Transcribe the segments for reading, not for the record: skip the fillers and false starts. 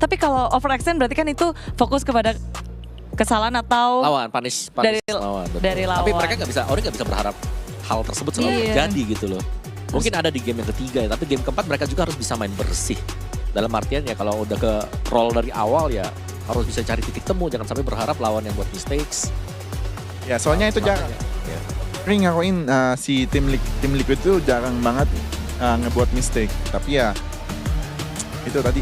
Tapi kalau overextend berarti kan itu fokus kepada kesalahan atau lawan punish lawan. Betul. Dari lawan. Tapi mereka Ori nggak bisa berharap hal tersebut selalu terjadi gitu loh. Mungkin ada di game yang ketiga ya, tapi game keempat mereka juga harus bisa main bersih. Dalam artian ya kalau udah ke roll dari awal ya harus bisa cari titik temu, jangan sampai berharap lawan yang buat mistakes. Ya soalnya itu jarang. Ya. Tapi ngakuin si tim Liquid itu jarang banget ngebuat mistake. Tapi ya itu tadi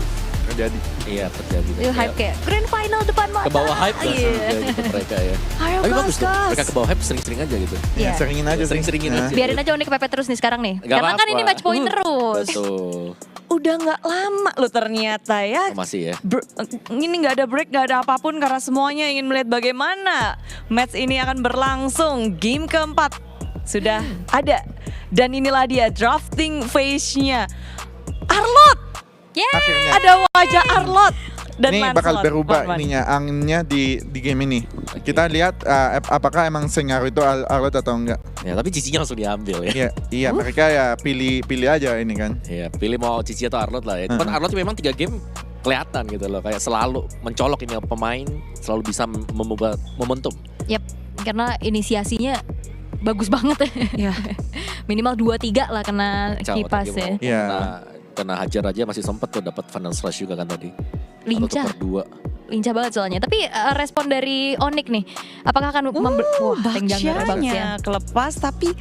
terjadi. Iya terjadi. Itu hype kayak grand final depan mata. Ke bawah hype langsung juga gitu mereka ya. Ayo Tapi bagus tuh, gas. mereka ke bawah hype sering-sering aja gitu. Ya, Iya. seringin aja. Sering-seringin aja. Biarin aja Onyx kepepet terus nih sekarang nih. Gak Karena kan apa-apa. ini match point terus. Betul. Udah nggak lama loh ternyata ya. Oh, masih ya. Ini nggak ada break, nggak ada apapun karena semuanya ingin melihat bagaimana match ini akan berlangsung. Game keempat sudah ada. Dan inilah dia drafting phase-nya. Arlot! Akhirnya. Ada wajah Arlot. Dan Ini bakal Lancelot. berubah Norman. ininya, anginnya di game ini. Kita lihat apakah emang sengaruh itu Arlot atau enggak. Ya tapi cicinya langsung diambil ya. Iya, mereka ya pilih aja ini kan. Iya, pilih mau Cici atau Arlot lah ya. Cuman Arlot memang 3 game kelihatan gitu loh, kayak selalu mencolok ini pemain, selalu bisa membuat momentum. Yap, karena inisiasinya bagus banget ya. Ya. Minimal 2-3 lah kena Kacau kipas tadi ya. mau Iya. kena hajar aja masih sempet tuh dapat final slash juga kan tadi. Lincah, Atau 2. lincah banget soalnya. Tapi respon dari Onyx nih, apakah akan tank jungle Baksya. Baksyanya kelepas tapi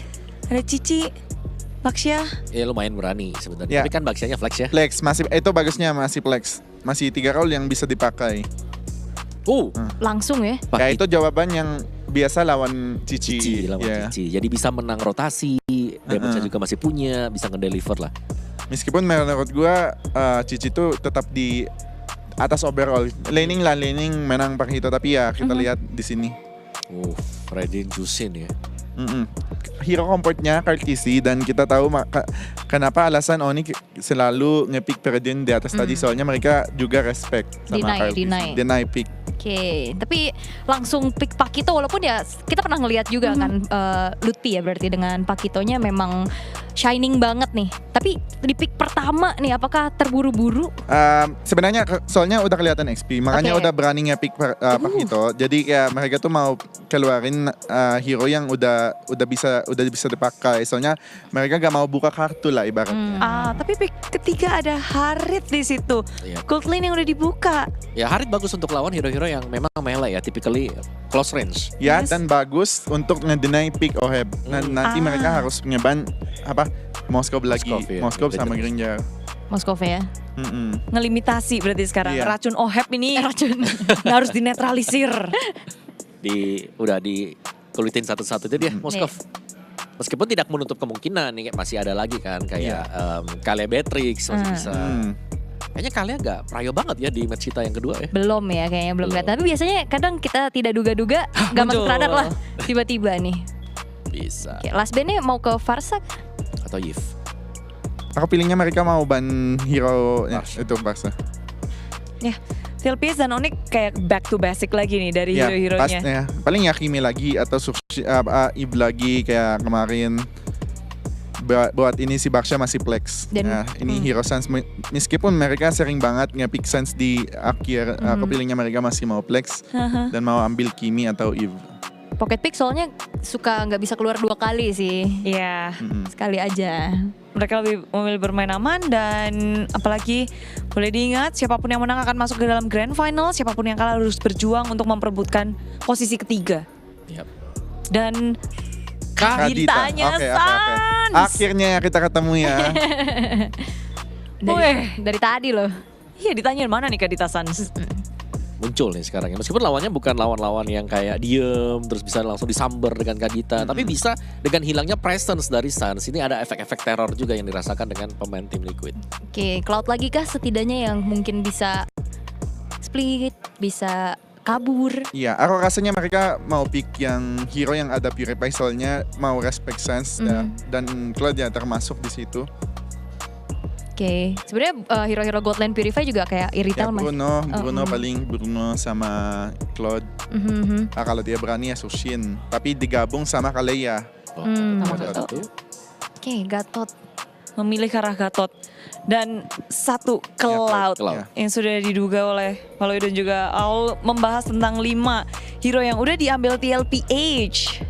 ada Cici, Baksya. Ya lumayan berani sebenarnya. Ya. Tapi kan Baksianya flex ya. Flex masih itu bagusnya masih flex. Masih 3 roll yang bisa dipakai. Langsung ya. Ya itu jawaban yang biasa lawan Cici. Cici lawan Ya. Cici. Jadi bisa menang rotasi, damage-nya juga masih punya, bisa ngedeliver lah. Meskipun menurut gua Cici tuh tetap di atas overall. Laning menang Pakhito, tapi ya kita lihat di sini. Raiden Jusin ya. Hero comfortnya Kartisi dan kita tahu kenapa alasan Oni selalu nge-pick Paradin di atas tadi, soalnya mereka juga respect sama Kartisi. Deny pick. Oke, tapi langsung pick Pakito walaupun ya kita pernah ngelihat juga kan Lutfi ya berarti dengan Pakitonya memang shining banget nih. Tapi di pick pertama nih apakah terburu-buru? Sebenarnya soalnya udah kelihatan XP, makanya Oke. udah berani nge-pick Pakhito. Jadi kayak mereka tuh mau keluarin hero yang udah bisa dipakai. Soalnya mereka gak mau buka kartu lah ibaratnya. Tapi pick ketiga ada Harit di situ. Iya. Gold lane yang udah dibuka. Ya Harit bagus untuk lawan hero-hero yang memang melee ya, typically close range. Ya, Yes. dan bagus untuk nge-deny pick Oheb. Nanti mereka harus ngeban Moskov lagi. Moskov, ya. Moskov sama Terus. Granger. Moskov ya. Ngelimitasi berarti sekarang. Iya. Racun Oheb ini harus dinetralisir. Udah dikulitin satu-satu itu dia Moskov. Meskipun tidak menutup kemungkinan nih masih ada lagi kan kayak Kalia Beatrix masih bisa. Kayaknya Kalia gak prayo banget ya di match kita yang kedua ya. Belum ya kayaknya belum Belum. kelihatan. Tapi biasanya kadang kita tidak duga-duga gak masuk muncul. radar lah tiba-tiba nih. Bisa. Oke, last bandnya mau ke Farsak. Atau Yif. Aku pilihnya mereka mau ban hero itu Barca. Ya, Tilpis dan Onyx kayak back to basic lagi nih dari Ya, hero-heronya. ya. Paling Yakimi lagi atau Ib lagi kayak kemarin. Buat ini si Baksha masih flex. Dan- Nah, ini Hero Sans meskipun mereka sering banget nge-pick Sans di akhir, aku pilihnya mereka masih mau flex dan mau ambil Kimi atau Eve. Pocket pick soalnya suka nggak bisa keluar 2 kali sih. Iya, Sekali aja. mereka lebih memilih bermain aman dan apalagi boleh diingat siapapun yang menang akan masuk ke dalam grand final, siapapun yang kalah harus berjuang untuk memperebutkan posisi ketiga. Yap. Dan Kadita. Kaditanya Oke. Sans. Akhirnya kita ketemu ya. Dari tadi loh. Iya, ditanyain mana nih Kadita Sans? Muncul nih sekarang ya. Meskipun lawannya bukan lawan-lawan yang kayak diem terus bisa langsung disamber dengan Kadita, tapi bisa dengan hilangnya presence dari Sans. Ini ada efek-efek teror juga yang dirasakan dengan pemain tim Liquid. Oke, Cloud lagi kah setidaknya yang mungkin bisa split, bisa kabur. Iya, aku rasanya mereka mau pick yang hero yang ada Purify, soalnya mau respect Sans dan Claude ya termasuk di situ. Oke, sebenarnya hero-hero Godland Purify juga kayak Ya, Irital mas. Bruno paling Bruno sama Claude. Kalau dia berani ya Sushin, tapi digabung sama Kaleya. Sama Oke, Gatot. memilih ke arah Gatot. Dan satu Cloud Cloud. yang sudah diduga oleh Valoy dan juga Aul membahas tentang 5 hero yang udah diambil TLPH.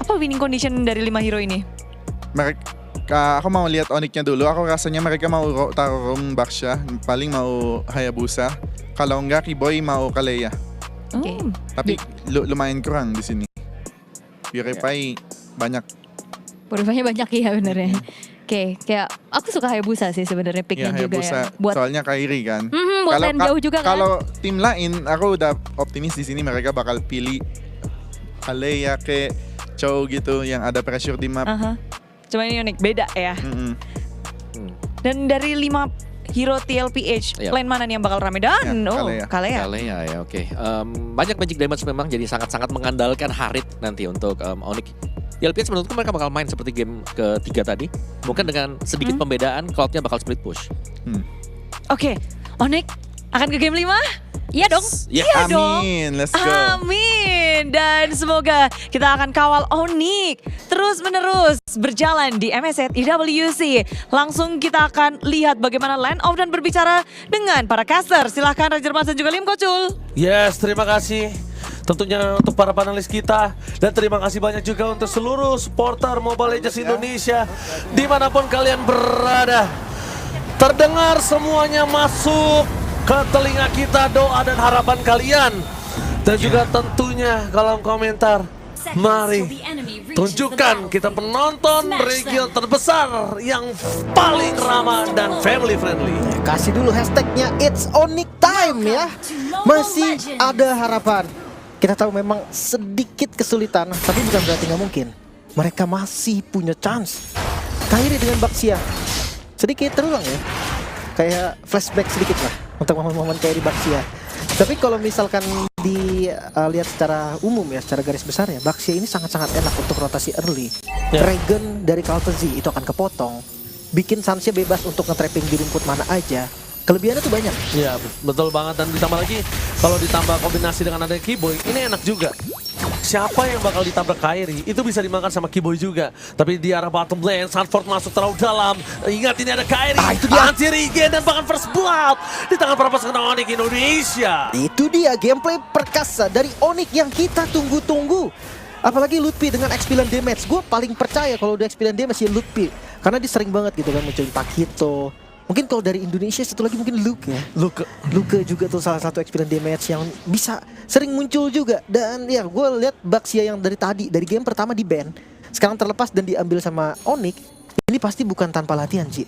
Apa winning condition dari 5 hero ini? Mereka, aku mau lihat Onyx-nya dulu. Aku rasanya mereka mau taruh room Baksha, paling mau Hayabusa. Kalau enggak, Kiboy mau Kaleya. Oke. Tapi lumayan kurang di sini. Purify banyak. Purify-nya banyak ya benernya. Oke, kayak aku suka Hayabusa sih sebenarnya picknya Ya, juga Hayabusa. ya. Buat Soalnya Kairi kan. buat lane jauh juga kan. Kalau tim lain, aku udah optimis di sini mereka bakal pilih Kaleya ke Chow gitu yang ada pressure di map. Aha. Cuma ini unik, beda ya. Mm-mm. Dan dari 5 hero TLPH, Iya. lane mana nih yang bakal rame? Dan Ya, Kalea. Kalea. Kalea ya, oke. Banyak magic damage memang, jadi sangat-sangat mengandalkan Harit nanti untuk Onyx. TLPH menurutku mereka bakal main seperti game ketiga tadi. Mungkin dengan sedikit pembedaan, Cloud-nya bakal split push. Oke, Onyx akan ke game 5? Iya dong. Ya, Iya dong. Amin, let's go. Amin. Dan semoga kita akan kawal Onyx terus-menerus berjalan di MSZ IWC. Langsung kita akan lihat bagaimana land off dan berbicara dengan para caster. Silahkan Raja Mas dan juga Lim Kocul. Yes, terima kasih tentunya untuk para panelis kita. Dan terima kasih banyak juga untuk seluruh supporter Mobile Legends Indonesia dimanapun kalian berada. Terdengar semuanya masuk ke telinga kita doa dan harapan kalian. Dan juga tentunya kolom komentar. Mari tunjukkan kita penonton region terbesar yang paling ramah dan family friendly. Kasih dulu hashtagnya It's Onyx Time ya. Masih ada harapan. Kita tahu memang sedikit kesulitan, tapi bukan berarti nggak mungkin. Mereka masih punya chance. Kairi dengan Baxia sedikit terulang ya. Kayak flashback sedikit lah untuk momen-momen Kairi Baxia. Tapi kalau misalkan dilihat secara umum ya, secara garis besar ya, Baxia ini sangat-sangat enak untuk rotasi early. Dragon dari Kaltezi itu akan kepotong. Bikin Sansnya bebas untuk nge-trapping di rumput mana aja. Kelebihannya tuh banyak. Ya betul banget, dan ditambah lagi kalau ditambah kombinasi dengan ada Kiboy, ini enak juga. Siapa yang bakal ditabrak Kairi itu bisa dimakan sama Kiboy juga. Tapi di arah bottom lane, Sanford masuk terlalu dalam. Ingat ini ada Kairi, Itu dia. anti regen dan bahkan first blood di tangan para pasukan Onyx Indonesia. Itu dia gameplay perkasa dari Onyx yang kita tunggu-tunggu. Apalagi Lutfi dengan X9 damage. Gue paling percaya kalau udah X9 damage ya Lutfi. Karena dia sering banget gitu kan munculin Pakito. Mungkin kalau dari Indonesia satu lagi mungkin Luke ya. Luke juga tuh salah satu X9 damage yang bisa sering muncul juga. Dan ya gue lihat Baxia yang dari tadi, dari game pertama di ban, sekarang terlepas dan diambil sama Onyx. Ini pasti bukan tanpa latihan Ci.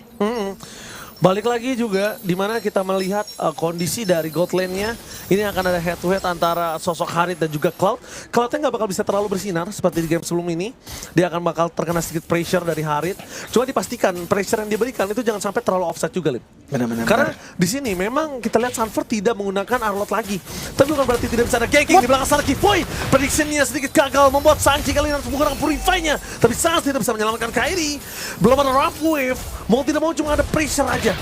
Balik lagi juga dimana kita melihat kondisi dari God lane-nya. Ini akan ada head to head antara sosok Harit dan juga Cloud. Cloud-nya nggak bakal bisa terlalu bersinar seperti di game sebelum ini. Dia akan bakal terkena sedikit pressure dari Harit. Cuma dipastikan pressure yang diberikan itu jangan sampai terlalu offset juga, Lim. Benar-benar. Karena di sini memang kita lihat Sanford tidak menggunakan Arlot lagi. Tapi bukan berarti tidak bisa ada ganking di belakang sana. Boy, prediksinya sedikit gagal membuat Sanji kali ini harus menggunakan Purify-nya. Tapi Sans tidak bisa menyelamatkan Kairi. Belum ada Rough Wave. Mau tidak mau cuma ada pressure aja.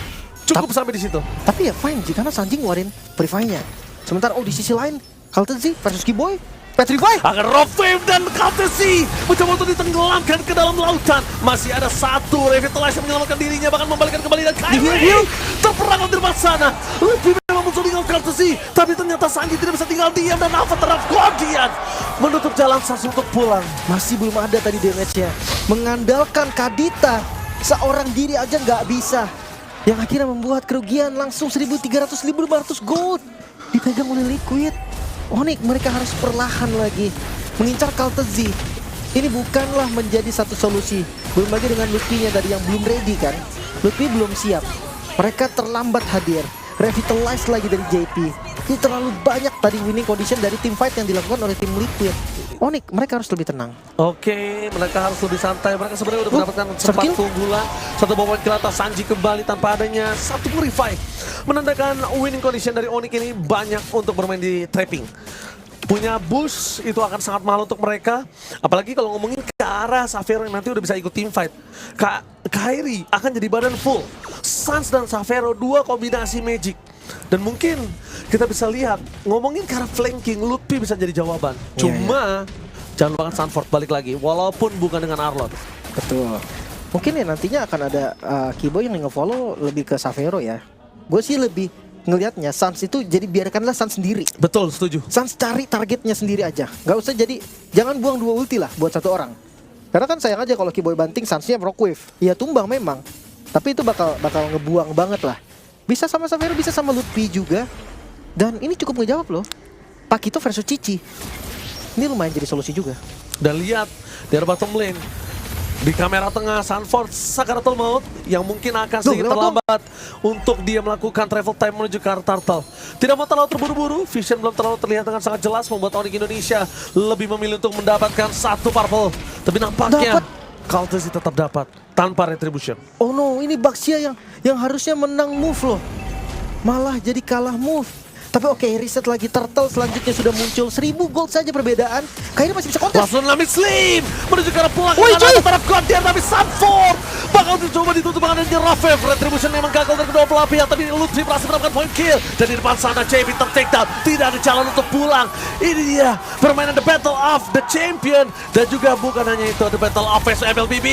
Cukup sampai di situ. Tapi ya fine Ci, karena Sanji ngeluarin Purify-nya. Sementara di sisi lain, Kaltezi versus Kiboy, Petrify. Agar Rough Wave dan Kaltezi mencoba untuk ditenggelamkan ke dalam lautan. Masih ada satu Revitalize yang menyelamatkan dirinya, bahkan membalikan kembali dan Kairi terperangkap di depan sana. Lebih memang muncul dengan Kaltezi, tapi ternyata Sanji tidak bisa tinggal diam dan Avatar of Guardian menutup jalan Sans untuk pulang. Masih belum ada tadi damage-nya. Mengandalkan Kadita, seorang diri aja nggak bisa. Yang akhirnya membuat kerugian langsung 1.300-1.500 gold. Dipegang oleh Liquid. Onyx mereka harus perlahan lagi mengincar Kaltezi. Ini bukanlah menjadi satu solusi. Belum lagi dengan Lutfi-nya tadi yang belum ready kan. Lutfi belum siap. Mereka terlambat hadir. Revitalize lagi dari JP. Ini terlalu banyak tadi winning condition dari tim fight yang dilakukan oleh tim Liquid. Onyx mereka harus lebih tenang. Oke, mereka harus lebih santai. Mereka sebenarnya udah mendapatkan sempat Circle. keunggulan. Satu bobot ke atas, Sanji kembali tanpa adanya satu Purify. Menandakan winning condition dari Onyx ini banyak untuk bermain di trapping. Punya boost itu akan sangat mahal untuk mereka. Apalagi kalau ngomongin ke arah Xavero yang nanti udah bisa ikut team fight. Kairi akan jadi badan full. Sans dan Xavero dua kombinasi magic. Dan mungkin kita bisa lihat, ngomongin ke arah flanking, Lutfi bisa jadi jawaban. Cuma jangan lupakan Sanford balik lagi, walaupun bukan dengan Arlot. Betul. Mungkin ya nantinya akan ada Kiboy yang nge-follow lebih ke Xavero ya. Gue sih lebih ngelihatnya Suns itu jadi biarkanlah Suns sendiri. Betul, setuju. Suns cari targetnya sendiri aja. Gak usah jadi, jangan buang 2 ulti lah buat 1 orang. Karena kan sayang aja kalau Kiboy banting Sunsnya Rockwave. Ya tumbang memang. Tapi itu bakal ngebuang banget lah. Bisa sama Xavero, bisa sama Lutfi juga. Dan ini cukup ngejawab loh. Pakito versus Cici. Ini lumayan jadi solusi juga. Dan lihat dari bottom lane, di kamera tengah Sanford Sakaratul Maut yang mungkin akan sedikit lewat dong. terlambat untuk dia melakukan travel time menuju ke arah Turtle. Tidak mau terlalu terburu-buru, Vision belum terlalu terlihat dengan sangat jelas, membuat Onyx Indonesia lebih memilih untuk mendapatkan 1 purple. Tapi nampaknya Kaltesi tetap dapat tanpa retribution. Oh no, ini Baxia yang harusnya menang move loh. Malah jadi kalah move. Tapi oke, reset lagi. Turtle selanjutnya sudah muncul. 1000 gold saja perbedaan. Kayaknya masih bisa kontes. Langsung Lamit Slim menuju ke arah pulang Woi, kanan cuy! antara Guardian, tapi Sanford bakal dicoba ditutup dengan adanya Rafev. Retribution memang gagal dari kedua belah pihak, tapi Lutfi berhasil mendapatkan point kill. Dan di depan sana JB ter-take down. Tidak ada jalan untuk pulang. Ini dia permainan The Battle of the Champion. Dan juga bukan hanya itu, The Battle of MLBB.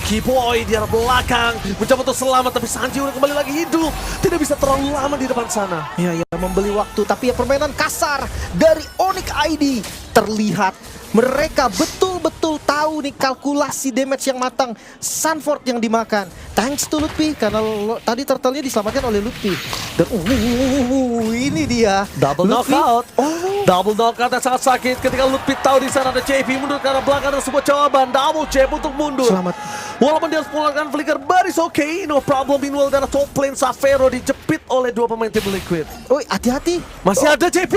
Kiboy di arah belakang mencoba untuk selamat, tapi Sanji udah kembali lagi hidup. Tidak bisa terlalu lama di depan sana. Ya, membeli waktu. Tapi ya permainan kasar dari Onyx ID terlihat. Mereka betul-betul tahu nih kalkulasi damage yang matang. Sanford yang dimakan. Thanks to Lutfi, karena tadi turtle-nya diselamatkan oleh Lutfi. Dan ini dia. Double Lutfi. knockout. Oh. Double knockout yang sangat sakit ketika Lutfi tahu di sana ada JP mundur ke arah belakang, ada sebuah jawaban. Double jab untuk mundur. Selamat. Walaupun dia harus mengeluarkan flicker, but it's okay. No problem. Meanwhile dari top lane Xavero dijepit oleh 2 pemain tim Liquid. Oi, hati-hati. Masih ada JP.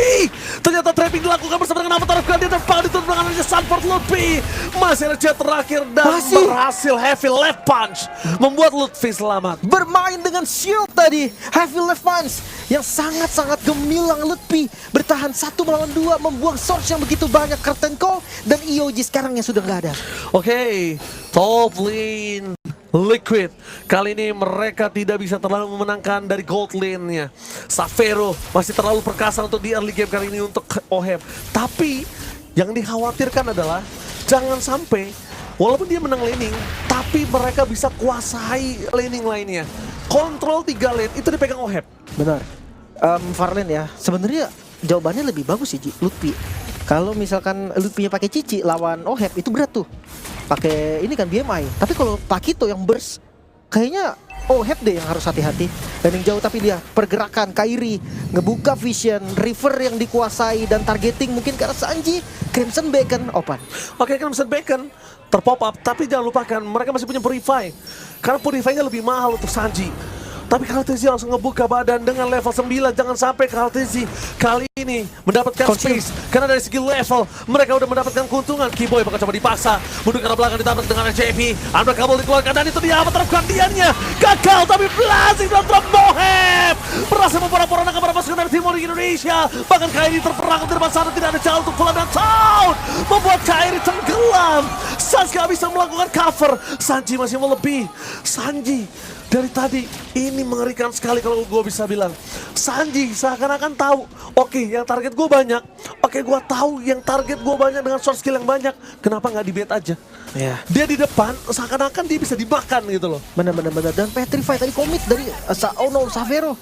Ternyata trapping dilakukan bersama dengan Avatar of Guardian dan bakal ditutup dengan adanya Sanford Lutfi. Masih ada jet terakhir dan berhasil heavy left punch membuat Lutfi selamat. Bermain dengan shield tadi. Heavy left punch yang sangat-sangat gemilang. Lutfi bertahan 1 melawan 2, membuang source yang begitu banyak. Curtain Call dan EOG sekarang yang sudah nggak ada. Oke, top lane Liquid. Kali ini mereka tidak bisa terlalu memenangkan dari gold lane-nya. Xavero masih terlalu perkasa untuk di early game kali ini untuk OHEM. Tapi yang dikhawatirkan adalah jangan sampai walaupun dia menang laning, tapi mereka bisa kuasai laning lainnya. Kontrol 3 lane itu dipegang OHEM. Benar. Farlane ya, sebenarnya jawabannya lebih bagus sih Lutfi. Kalau misalkan Lutfi pakai Cici lawan OHEM itu berat tuh. Pakai ini kan BMI. Tapi kalau Pakito yang burst, kayaknya OHEM deh yang harus hati-hati. Dan yang jauh, tapi dia pergerakan Kairi ngebuka vision, river yang dikuasai dan targeting mungkin ke arah Sanji. Crimson Bacon open. Oke, Crimson Bacon terpop up, tapi jangan lupakan mereka masih punya Purify. Karena Purify-nya lebih mahal untuk Sanji. Tapi Kaltesi langsung ngebuka badan dengan level 9. Jangan sampai Kaltesi kali ini mendapatkan space. Karena dari segi level mereka udah mendapatkan keuntungan. Kiboy bakal coba dipaksa. Mundur ke arah belakang ditabrak dengan JP. Unbreakable dikeluarkan dan itu dia Avatar of Guardian-nya. Gagal tapi blazing dan drop Mohem. Berhasil memporak-porandakan para pasukan dari tim Onyx Indonesia. Bahkan Kairi terperangkap di depan sana. Tidak ada jalan untuk pulang dan Town membuat Kairi tenggelam. Sans gak bisa melakukan cover. Sanji masih mau lebih. Sanji dari tadi ini mengerikan sekali kalau gue bisa bilang. Sanji seakan-akan tahu, oke, yang target gue banyak. Oke, gue tahu yang target gue banyak dengan short skill yang banyak. Kenapa nggak di-bait aja? Ya. Dia di depan seakan-akan dia bisa dimakan gitu loh. Benar. Dan Petrify tadi komit dari Xavero.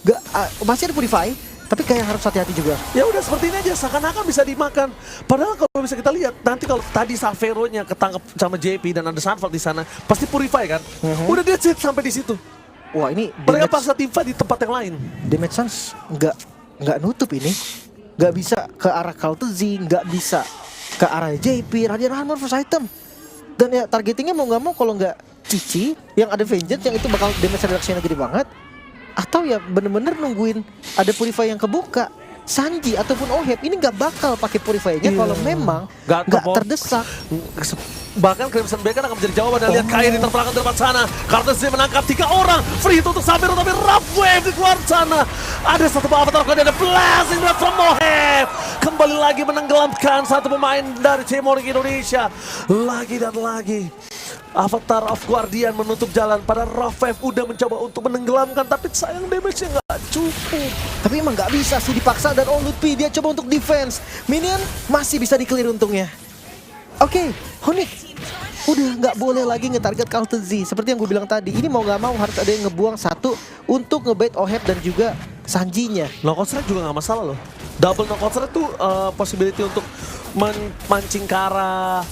Gak, masih ada Purify, tapi kayak harus hati-hati juga. Ya udah seperti ini aja, seakan-akan bisa dimakan. Padahal kalau bisa kita lihat, nanti kalau tadi Xavero-nya ketangkep sama JP dan ada Sanford di sana, pasti Purify kan? Udah dia cheat sampai di situ. Wah, ini Mereka paksa teamfight di tempat yang lain. damage Suns nggak nutup ini. Nggak bisa ke arah Kaltezi, nggak bisa ke arah JP, Radiant Armor first item. Dan ya targetingnya mau nggak mau kalau nggak Cici yang ada Vengeance yang itu bakal damage reduction-nya gede banget. Atau ya bener-bener nungguin ada Purify yang kebuka. Sanji ataupun OHEM ini nggak bakal pakai Purify-nya kalau memang nggak terdesak. Bahkan Crimson Bacon akan menjadi jawaban dan lihat Kairi terperangkap di depan sana. Kaltesi menangkap 3 orang. Free hit untuk Xavero tapi rough wave di luar sana. Ada satu Avatar of Guardian, ada blazing from OHEM. Kembali lagi menenggelamkan satu pemain dari tim Onyx Indonesia. Lagi dan lagi. Avatar of Guardian menutup jalan. Pada Rafev udah mencoba untuk menenggelamkan, tapi sayang damage-nya nggak cukup. Tapi emang nggak bisa sih dipaksa dan Lutfi dia coba untuk defense. Minion masih bisa di-clear untungnya. Oke, Onyx udah nggak boleh lagi nge-target Counter Z. Seperti yang gue bilang tadi, ini mau nggak mau harus ada yang ngebuang satu untuk ngebait Oheb dan juga Sanji-nya. Knockout strike juga nggak masalah loh. Double knockout strike tuh possibility untuk memancing ke arah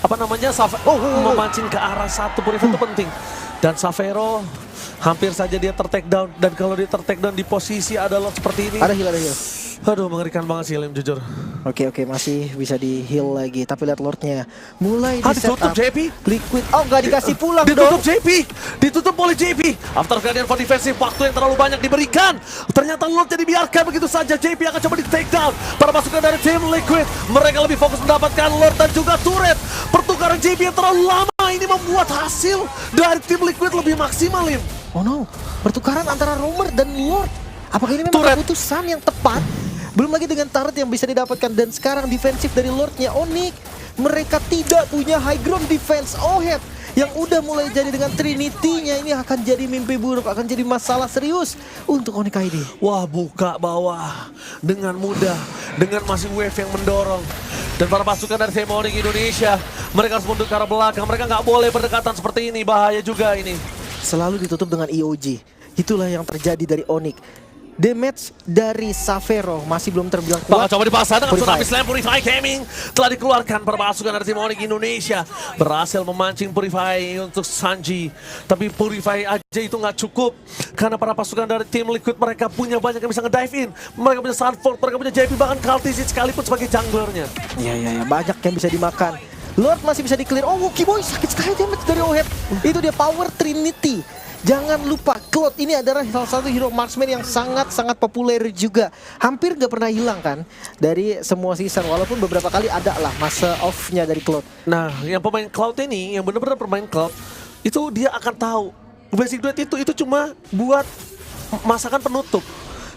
memancing ke arah satu Purify itu penting. Dan Savero hampir saja dia ter-take down, dan kalau dia ter-take down di posisi ada Lord seperti ini. Ada heal. Aduh, mengerikan banget sih Lim, jujur. Oke, masih bisa di heal lagi. Tapi lihat Lordnya mulai di Ditutup setup. JP. Liquid, oh nggak dikasih pulang Ditutup dong. JP. Ditutup oleh JP. After Guardian for defensive, waktu yang terlalu banyak diberikan. Ternyata Lordnya dibiarkan begitu saja. JP akan coba di take down. Para pasukan dari tim Liquid, mereka lebih fokus mendapatkan Lord dan juga turret. Pertukaran JP yang terlalu lama ini membuat hasil dari tim Liquid lebih maksimal, Lim. Oh no, pertukaran antara Roamer dan Lord. Apakah ini memang Turret. keputusan yang tepat? Belum lagi dengan turret yang bisa didapatkan, dan sekarang defensif dari Lordnya Onyx. Mereka tidak punya high ground defense. Oheb yang udah mulai jadi dengan Trinity-nya ini akan jadi mimpi buruk, akan jadi masalah serius untuk Onyx ID. Wah, buka bawah dengan mudah, dengan masih wave yang mendorong. Dan para pasukan dari tim Onyx Indonesia, mereka harus mundur ke arah belakang. Mereka nggak boleh berdekatan seperti ini, bahaya juga ini. Selalu ditutup dengan EOG. Itulah yang terjadi dari Onyx. Damage dari Savero masih belum terbilang Bakal kuat. coba dipaksa dengan Purify. Tsunami Slam. Purify Gaming telah dikeluarkan. Para pasukan dari tim Onyx Indonesia berhasil memancing Purify untuk Sanji. Tapi Purify aja itu nggak cukup, karena para pasukan dari tim Liquid mereka punya banyak yang bisa nge-dive in. Mereka punya Sunford, mereka punya JP, bahkan Kaltizit sekalipun sebagai junglernya. Ya, banyak yang bisa dimakan. Lord masih bisa di-clear. Oh, Wookie Boy sakit sekali damage dari Oheb. Itu dia power Trinity. Jangan lupa, Claude ini adalah salah satu hero marksman yang sangat-sangat populer juga. Hampir gak pernah hilang kan dari semua season, walaupun beberapa kali ada lah masa off-nya dari Claude. Nah, yang pemain Cloud ini, yang benar-benar pemain Cloud, itu dia akan tahu basic duet itu cuma buat masakan penutup.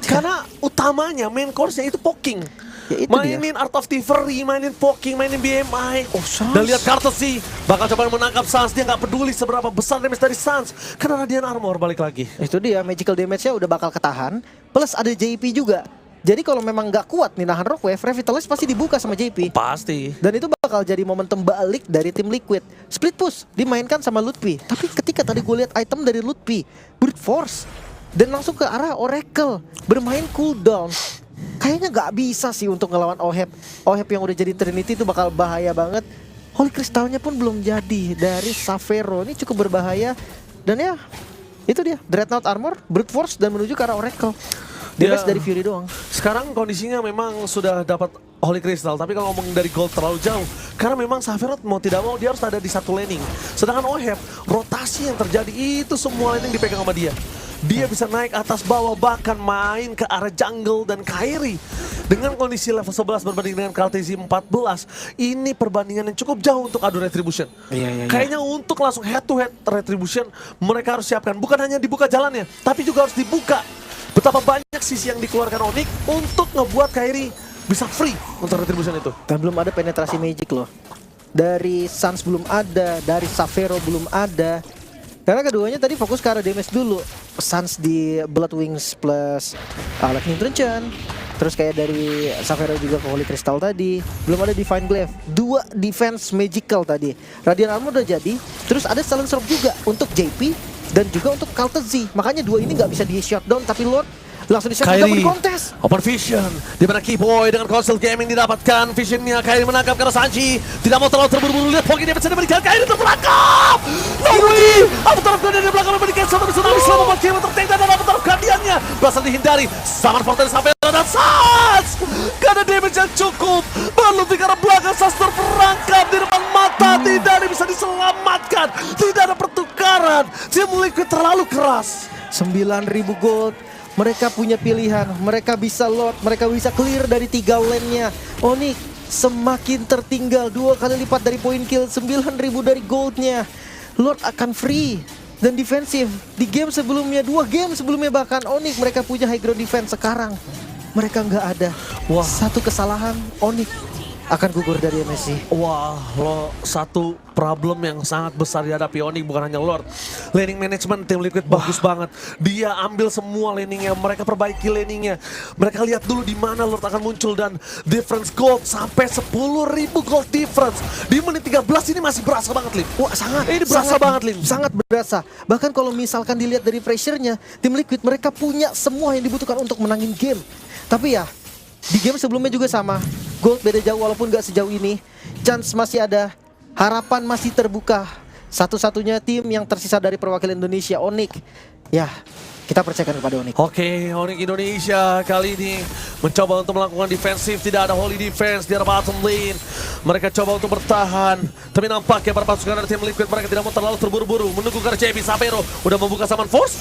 Karena utamanya main course-nya itu poking. Ya, itu Mainin Art of Thievery, mainin poking, mainin BMI. Oh, Sans. Dan lihat Courtesy, bakal coba menangkap Sans. Dia nggak peduli seberapa besar damage dari Sans, karena Radiant Armor balik lagi. Itu dia, magical damage-nya udah bakal ketahan. Plus ada JP juga. Jadi kalau memang nggak kuat nih nahan Rockwave, Revitalize pasti dibuka sama JP. Pasti. Dan itu bakal jadi momentum balik dari tim Liquid. Split push dimainkan sama Lutfi. Tapi ketika tadi gue lihat item dari Lutfi, Brute Force, dan langsung ke arah Oracle, bermain cooldown. Kayaknya nggak bisa sih untuk ngelawan Oheb. Oheb yang udah jadi Trinity itu bakal bahaya banget. Holy Crystal-nya pun belum jadi dari Savero. Ini cukup berbahaya. Dan ya, itu dia. Dreadnought Armor, Brute Force, dan menuju ke arah Oracle. Damage dari Fury doang. Sekarang kondisinya memang sudah dapat Holy Crystal, tapi kalau ngomong dari gold terlalu jauh, karena memang Savero mau tidak mau dia harus ada di satu laning. Sedangkan Oheb, rotasi yang terjadi itu semua laning dipegang sama dia. Dia bisa naik atas bawah, bahkan main ke arah jungle dan Kairi. Dengan kondisi level 11 berbanding dengan Kaltezi 14, ini perbandingan yang cukup jauh untuk adu Retribution. Iya. Kayaknya untuk langsung head to head Retribution, mereka harus siapkan. Bukan hanya dibuka jalannya, tapi juga harus dibuka betapa banyak sisi yang dikeluarkan Onyx untuk ngebuat Kairi bisa free untuk Retribution itu. Dan belum ada penetrasi magic loh. Dari Sans belum ada, dari Savero belum ada. Karena keduanya tadi fokus ke arah damage dulu. Sans di Blood Wings plus Lightning Truncheon. Terus kayak dari Savero juga ke Holy Crystal tadi. Belum ada Divine Glaive. 2 defense magical tadi. Radiant Armor udah jadi. Terus ada Silent Surf juga untuk JP dan juga untuk Kaltezi. Makanya 2 ini nggak bisa di shutdown, tapi Lord langsung di-shut Kairi, di kontes. Open Vision, di mana Keyboy dengan Console Gaming didapatkan visionnya. Kairi menangkap karena Sanji tidak mau terlalu terburu-buru. Lihat poin dia bisa diberikan, Kairi terperangkap. Nuri, aku terap Guardian di belakang memberikan satu tsunami selama 4 km tertengah, dan aku terap Guardiannya berhasil dihindari. Saman Fortress sampai dan Sans, karena damage yang cukup. Lalu di arah belakang, Sans terperangkap di depan mata, tidak ada bisa diselamatkan, tidak ada pertukaran. Tim Liquid terlalu keras. 9.000 gold. Mereka punya pilihan, mereka bisa Lord, mereka bisa clear dari 3 lane-nya. Onyx semakin tertinggal 2 kali lipat dari poin kill, 9.000 dari goldnya. Lord akan free dan defensif. Di game sebelumnya, 2 game sebelumnya bahkan Onyx mereka punya high ground defense. Sekarang mereka nggak ada. Wah. Satu kesalahan Onyx akan gugur dari MSC. Wah, lo satu problem yang sangat besar dihadapi Onyx bukan hanya Lord. Laning management tim Liquid bagus banget. Dia ambil semua laningnya, mereka perbaiki laningnya. Mereka lihat dulu di mana Lord akan muncul dan difference gold sampai 10.000 gold difference. Di menit 13 ini masih berasa banget, Lim. Wah, sangat. Ini berasa banget, Lim. Sangat berasa. Bahkan kalau misalkan dilihat dari pressure-nya, tim Liquid mereka punya semua yang dibutuhkan untuk menangin game. Tapi ya, di game sebelumnya juga sama. Gold beda jauh walaupun gak sejauh ini. Chance masih ada, harapan masih terbuka. Satu-satunya tim yang tersisa dari perwakilan Indonesia, Onyx. Ya, kita percayakan kepada Onyx. Oke, Onyx Indonesia kali ini mencoba untuk melakukan defensif. Tidak ada holy defense di arah bottom lane. Mereka coba untuk bertahan. Tapi nampaknya para pasukan dari tim Liquid mereka tidak mau terlalu terburu-buru. Menunggu karena JB Sapero udah membuka summon force.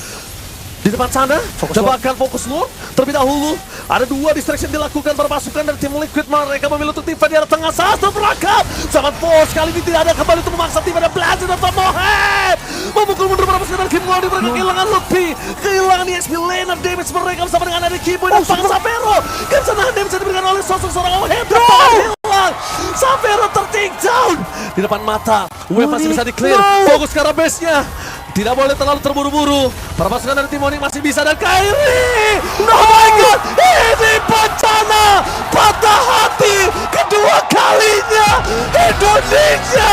Di depan sana, jebakan fokus Lord. Terlebih dahulu, ada 2 distraction dilakukan para pasukan dari tim Liquid. Mereka memilih untuk tiba di arah tengah. Sastra berangkat. Summon force kali ini tidak ada, kembali untuk memaksa tiba ada Blazer dan Mohead. Memukul mundur para pasukan dari Kim Wadi. Mereka kehilangan Lutfi, kehilangan EXP laner damage mereka bersama dengan ada Kiboy dan Pang Sapero. Kesenangan damage yang diberikan oleh sosok seorang Mohead. Hilang. Sapero tertake down di depan mata. Wave masih bisa di-clear. Fokus ke arah base-nya. Tidak boleh terlalu terburu-buru. Para pasukan dari tim Onyx masih bisa dan Kairi. Oh my god, ini bencana patah hati kedua kalinya Indonesia